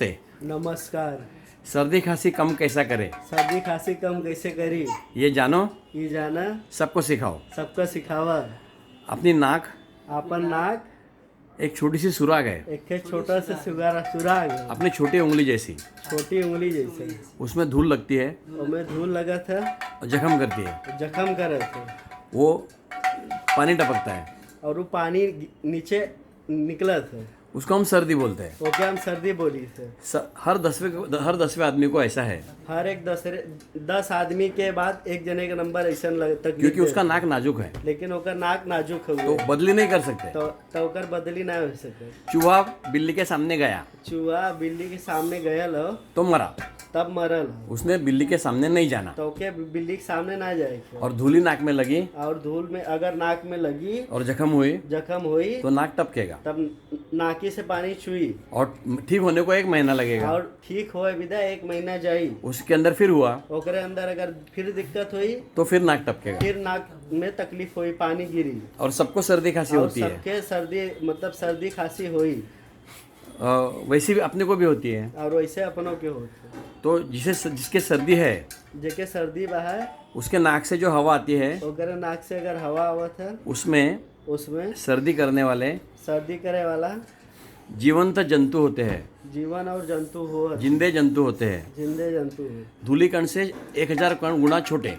नमस्ते। नमस्कार। सर्दी खांसी कम कैसा करें, सर्दी खांसी कम कैसे करी, ये जानो, ये जाना सबको सिखाओ। सबका सिखावा। अपनी नाक आपन नाक एक छोटी सी सुराग है, एक ठे छोटा सा सुराग है, अपनी छोटी उंगली जैसी, छोटी उंगली जैसे। उसमें धूल लगती है उसमें धूल लगा था, और जख्म करती है। जख्म कर रहे थे वो पानी टपकता है, और वो पानी नीचे निकला था, उसको हम सर्दी बोलते हैं। वो क्या हम सर्दी बोली थे। हर 10वें आदमी को ऐसा है, हर एक 10 आदमी के बाद एक जने का नंबर ऐसा तक, क्योंकि उसका नाक नाजुक है, लेकिन ओकर नाक नाजुक है तो बदली नहीं कर सकते। तो ओकर बदली ना हो सके। चूहा बिल्ली के सामने गया चूहा बिल्ली के सामने गया लो तो मरा, तब मरल। उसने बिल्ली के सामने नहीं जाना। तो क्या बिल्ली के सामने ना जाए, और धूली नाक में लगी और धूल में अगर नाक में लगी और जख्म हुई तो नाक टपकेगा, तब नाकी से पानी छुई और ठीक होने को 1 महीना लगेगा। और ठीक होए विदा 1 महीना जाई। उसके अंदर फिर हुआ ओकरे अंदर अगर फिर दिक्कत हुई तो फिर नाक टपकेगा, फिर नाक में तकलीफ हुई, पानी गिरी। और सबको सर्दी खांसी और होती है। सबके सर्दी मतलब सर्दी खांसी हुई, वैसी भी अपने को भी होती है। और वैसे अपनों के होते। तो जिसके सर्दी है, जेके सर्दी बा है, उसके नाक से जो हवा आती है, ओकरे नाक से अगर हवा आवत है, उसमें सर्दी करने वाले सर्दी करे वाला जीवंत जंतु होते हैं, जीवन और जंतु हो, जिंदे जंतु होते हैं। जिंदे जंतु हो। धूलिकण से 1000 गुना छोटे,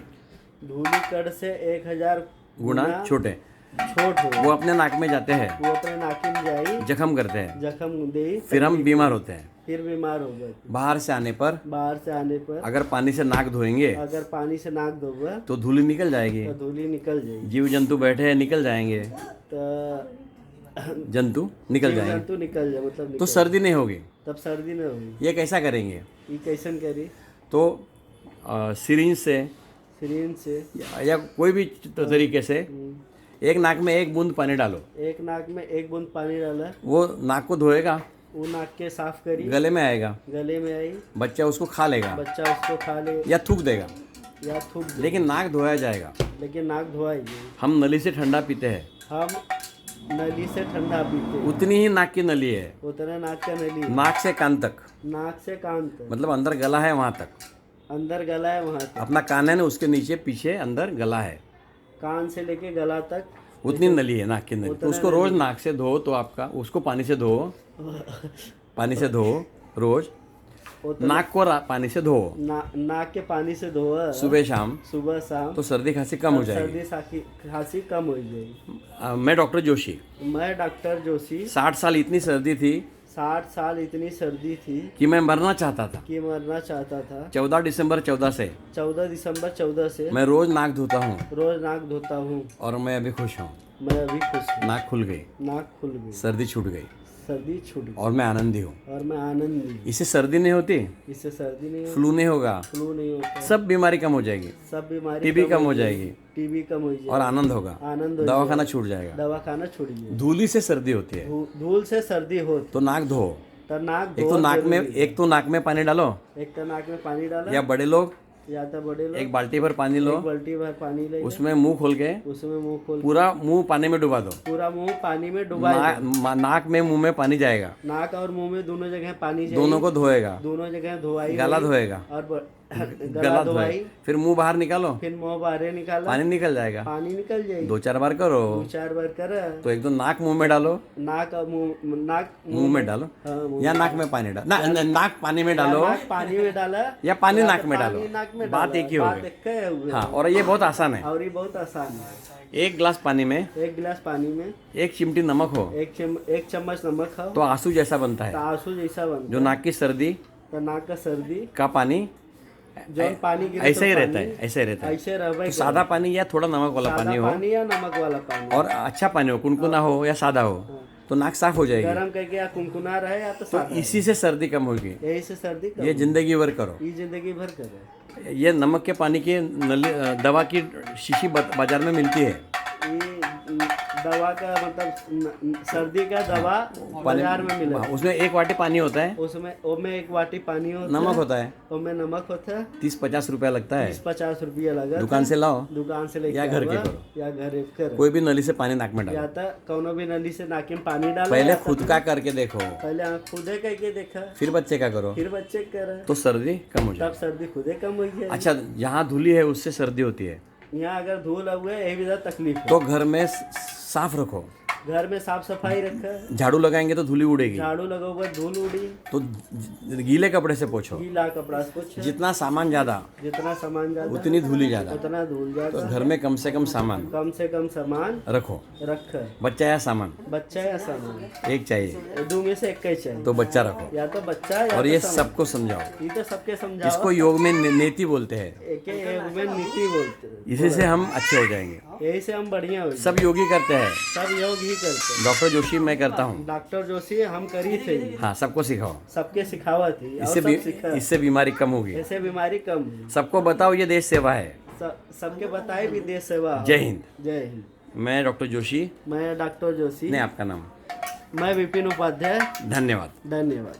धूलिकण से 1000 गुना छोटे छोट हो। वो अपने नाक में जाते हैं, वो अपने नाकी में जाई, जख्म करते हैं, जख्म दे, फिर हम बीमार होते हैं। फिर बीमार हो गए। बाहर से आने पर अगर पानी से नाक धोएंगे धोबा तो धूली निकल जाएगी, तो धूली निकल जाएगी, जीव जंतु बैठे हैं निकल जाएंगे, तो जंतु निकल जाएंगे, जंतु निकल जाए, मतलब तो निकल सर्दी नहीं होगी। तब सर्दी नहीं होगी। ये कैसा करेंगे, ये कैसन करी, तो सिरिंज से सिरिंज से या कोई भी तरीके से एक नाक में 1 बूंद पानी डालो, एक नाक में 1 बूंद पानी डाला, वो नाक को धोएगा, वो नाक के साफ करी, गले में आएगा, गले में आई, बच्चा उसको खा लेगा, बच्चा उसको खा ले या थूक देगा, या थूक दे, लेकिन नाक धोया जाएगा। लेकिन नाक धोआएगी। हम नली से ठंडा पीते हैं, हम नली से ठंडा पीते हैं, उतनी ही नाक की नली है, उतना नाक का नली, नाक से कान तक, नाक से कान तक, मतलब अंदर गला है वहाँ तक, अंदर गला है वहाँ तक, अपना कान है ना उसके नीचे पीछे अंदर गला है, कान से लेके गला तक उतनी नली है नाक की नली। तो उसको रोज नाक से धो, तो आपका उसको पानी से धो, पानी से धो रोज, नाक को पानी से धो, नाक के पानी से धो सुबह शाम, तो सर्दी खांसी कम हो जाएगी। सर्दी खांसी कम हो जाएगी। मैं डॉक्टर जोशी, 60 साल इतनी सर्दी थी 60 साल इतनी सर्दी थी कि मैं मरना चाहता था। 14 दिसंबर 14 से मैं रोज नाक धोता हूँ, और मैं अभी खुश हूँ। नाक खुल गई, सर्दी छूट गई, और मैं आनंदी हूँ। इससे सर्दी नहीं होती, फ्लू नहीं होगा, सब बीमारी कम हो जाएगी, टीबी कम हो जाएगी, और आनंद होगा, दवाखाना छूट जाएगा। धूली से सर्दी होती है, धूल से सर्दी हो तो नाक धो। एक तो नाक में पानी डालो, या बड़े लोग एक बाल्टी भर पानी लो, उसमें मुंह खोल के पूरा मुंह पानी में डुबा दो, नाक में मुंह में पानी जाएगा, नाक और मुंह में दोनों जगह पानी जाएगी, दोनों को धोएगा, दोनों जगह धोआई, गला धोएगा, और गला धोए, फिर मुंह बाहर निकालो, फिर मुंह बाहर निकाला, पानी निकल जाएगा, 2-4 बार करो, 2-4 बार कर, तो एक दो नाक मुंह में डालो, नाक मुंह में डालो, या नाक में पानी डालो, नाक पानी में डालो, पानी में डाला, या पानी नाक में डालो, बात एक ही हो गई। हाँ, और ये बहुत आसान है। 1 गिलास पानी में 1 चिमटी नमक हो, 1 चम्मच नमक खाओ, तो आंसू जैसा बनता है, जो नाक की सर्दी का पानी जो पानी ऐसे ही रहता है, ऐसे रहता है। तो सादा पानी या थोड़ा नमक वाला पानी हो, या नमक वाला पानी, और अच्छा पानी हो, कुनकुना हो या सादा हो, तो नाक साफ हो जाएगी। गरम करके या कुनकुना रहे या तो सादा, इसी से सर्दी कम होगी। यही से सर्दी कम, ये जिंदगी भर करो, ये नमक के पानी की दवा की शीशी बाजार में मिलती है, दवा का मतलब सर्दी का दवा बाजार में मिला। उसमें 1 वाटी पानी होता है, उसमें 1 वाटी पानी होता नमक होता है, उसमें नमक होता है, 30-50 रुपया लगता है। 30-50 रुपया लगा। दुकान से लाओ, दुकान से लेके या घर के आवा, करो, या घर कर, कोई भी नली से पानी नाक में या डालो। तो कौनो भी नली से नाक में पानी डालो। पहले खुद का करके देखो, पहले आप खुदे करके देखा, फिर बच्चे का करो, फिर बच्चे कर, तो सर्दी कम हो तब जाए। सर्दी खुदे कम हुई है। अच्छा, जहाँ धूली है उससे सर्दी होती है, यहाँ अगर धूल हुए यही भी ज्यादा तकलीफ है। तो घर में साफ रखो, घर में साफ सफाई रखा, झाड़ू लगाएंगे तो धूली उड़ेगी, झाड़ू लगोगे धूल उड़ी, तो गीले कपड़े से पोछो। गीला कपड़ा से पोछो। जितना सामान ज्यादा जितना सामान ज्यादा उतनी धूली ज्यादा, उतना धूल तो ज्यादा। घर में कम से कम सामान सामान रखो। रख, बच्चा या सामान बच्चा या सामान एक चाहिए, 2 में से एक ही चाहिए। तो बच्चा रखो, या तो बच्चा या और तो ये सामान। सबको समझाओ। ये तो सबके समझाओ। इसको योग में नीति बोलते हैं, एक में नीति बोलते हैं। इसी से हम अच्छे हो जाएंगे। यही से हम बढ़िया हो जाएं। सब योगी करते हैं, सब योग ही करते हैं। डॉक्टर जोशी मैं करता हूँ। डॉक्टर जोशी हम करी थे, हाँ, सबको सिखाओ, सबके सिखावा थी, और इससे सब सीखा। इससे बीमारी कम होगी। ऐसे बीमारी कम हुई। सबको बताओ ये देश सेवा है। सबके बताए भी देश सेवा। जय हिंद। जय हिंद। मैं डॉक्टर जोशी। मैं डॉक्टर जोशी। नहीं, आपका नाम? मैं विपिन उपाध्याय। धन्यवाद। धन्यवाद।